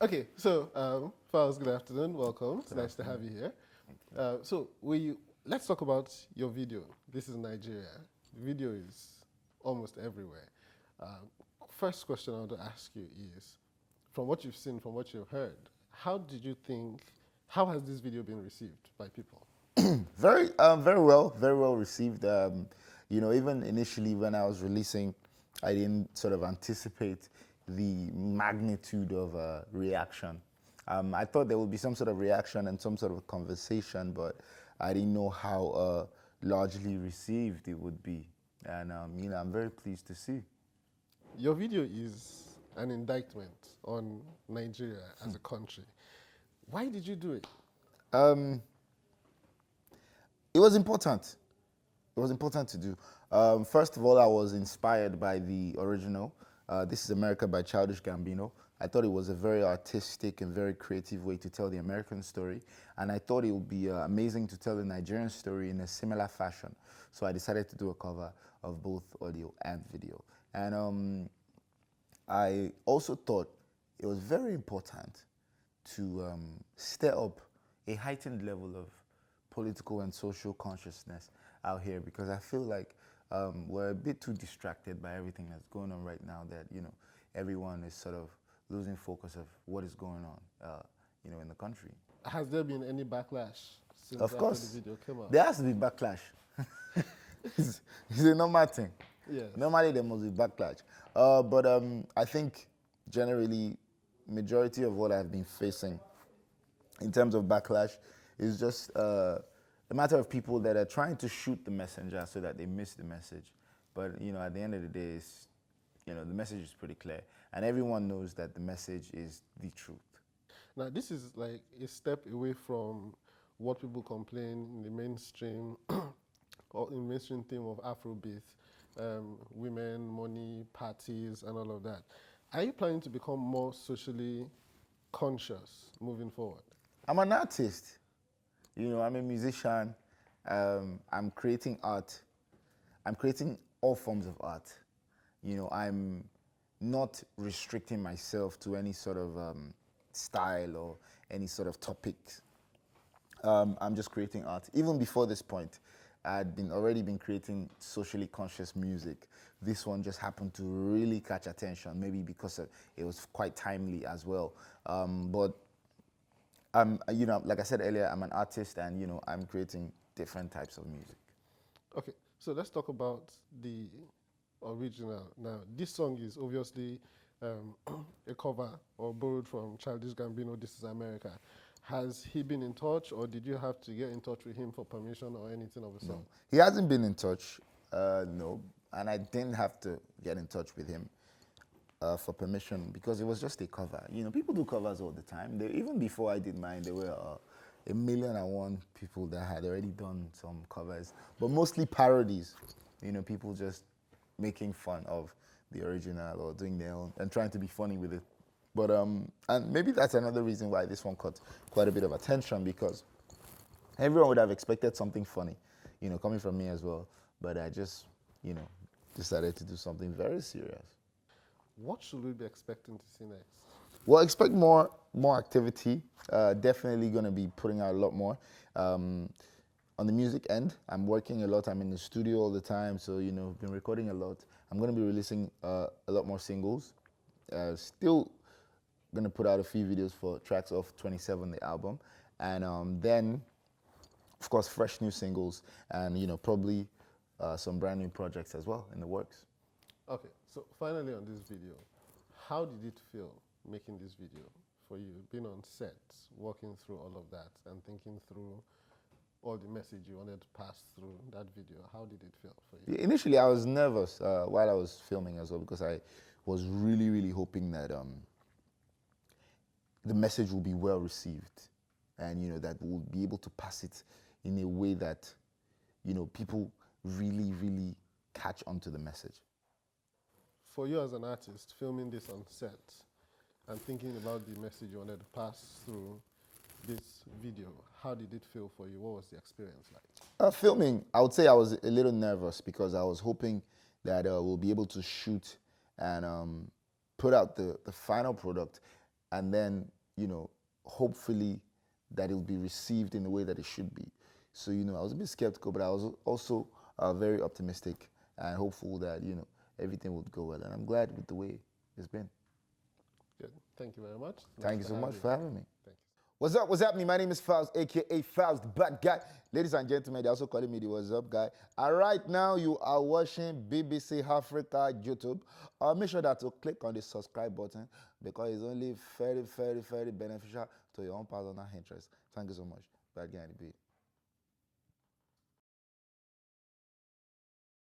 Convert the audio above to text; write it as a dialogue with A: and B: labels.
A: Okay, so Files, good afternoon. Welcome. It's nice to have you here. Let's talk about your video. This is Nigeria. The video is almost everywhere. First question I want to ask you is, from what you've seen, from what you've heard, how has this video been received by people?
B: Very well received. Even initially when I was releasing, I didn't sort of anticipate the magnitude of reaction. I thought there would be some sort of reaction and some sort of conversation, but I didn't know how largely received it would be. And I'm very pleased to see.
A: Your video is an indictment on Nigeria as a country. Why did you do it?
B: Um, it was important. It was important to do. First of all, I was inspired by the original. This is America by Childish Gambino. I thought it was a very artistic and very creative way to tell the American story. And I thought it would be amazing to tell the Nigerian story in a similar fashion. So I decided to do a cover of both audio and video. And I also thought it was very important to stir up a heightened level of political and social consciousness out here, because I feel like we're a bit too distracted by everything that's going on right now, that everyone is sort of losing focus of what is going on in the country.
A: Has there been any backlash since
B: Of
A: after
B: course,
A: the video came out?
B: there has to be backlash. It's a normal thing.
A: Yes.
B: Normally there must be backlash. But I think generally, majority of what I've been facing in terms of backlash is just a matter of people that are trying to shoot the messenger so that they miss the message. But at the end of the day, the message is pretty clear, and everyone knows that the message is the truth.
A: Now, this is like a step away from what people complain in the mainstream or in mainstream theme of Afrobeat, women, money, parties, and all of that. Are you planning to become more socially conscious moving forward?
B: I'm an artist. I'm a musician. I'm creating art. I'm creating all forms of art. I'm not restricting myself to any sort of style or any sort of topic. I'm just creating art. Even before this point, I'd already been creating socially conscious music. This one just happened to really catch attention, maybe because it was quite timely as well. But like I said earlier, I'm an artist, and I'm creating different types of music.
A: Okay, so let's talk about the original. Now, this song is obviously a cover or borrowed from Childish Gambino, This is America. Has he been in touch, or did you have to get in touch with him for permission or anything of the sort?
B: No, he hasn't been in touch, no, and I didn't have to get in touch with him for permission, because it was just a cover. People do covers all the time. Even before I did mine, there were 1,000,001 people that had already done some covers, but mostly parodies. People just making fun of the original or doing their own and trying to be funny with it. But and maybe that's another reason why this one caught quite a bit of attention, because everyone would have expected something funny, coming from me as well. But I just, decided to do something very serious.
A: What should we be expecting to see next?
B: Well, expect more activity. Definitely going to be putting out a lot more. On the music end, I'm working a lot. I'm in the studio all the time, so been recording a lot. I'm going to be releasing a lot more singles. Still going to put out a few videos for tracks of 27, the album, and then, of course, fresh new singles, and probably some brand new projects as well in the works.
A: Okay, so finally on this video, how did it feel making this video for you, being on set, working through all of that, and thinking through all the message you wanted to pass through that video? How did it feel for you?
B: Initially, I was nervous while I was filming as well, because I was really, really hoping that the message will be well received, and that we'll be able to pass it in a way that people really, really catch onto the message.
A: For you as an artist, filming this on set and thinking about the message you wanted to pass through this video, how did it feel for you? What was the experience like?
B: Filming, I would say I was a little nervous, because I was hoping that we'll be able to shoot and put out the final product and then, you know, hopefully that it'll be received in the way that it should be. So, you know, I was a bit skeptical, but I was also very optimistic and hopeful that, you know, everything would go well. And I'm glad with the way it's been.
A: Good. Thank you very much.
B: Thank you so much for having me.
A: Thank you.
B: What's up? What's happening? My name is Faust, aka Faust the Bad Guy. Ladies and gentlemen, they're also calling me the What's Up Guy. And right now, you are watching BBC Africa YouTube. Make sure that to click on the subscribe button because it's only very, very, very beneficial to your own personal interest. Thank you so much. Bad Guy in the beat.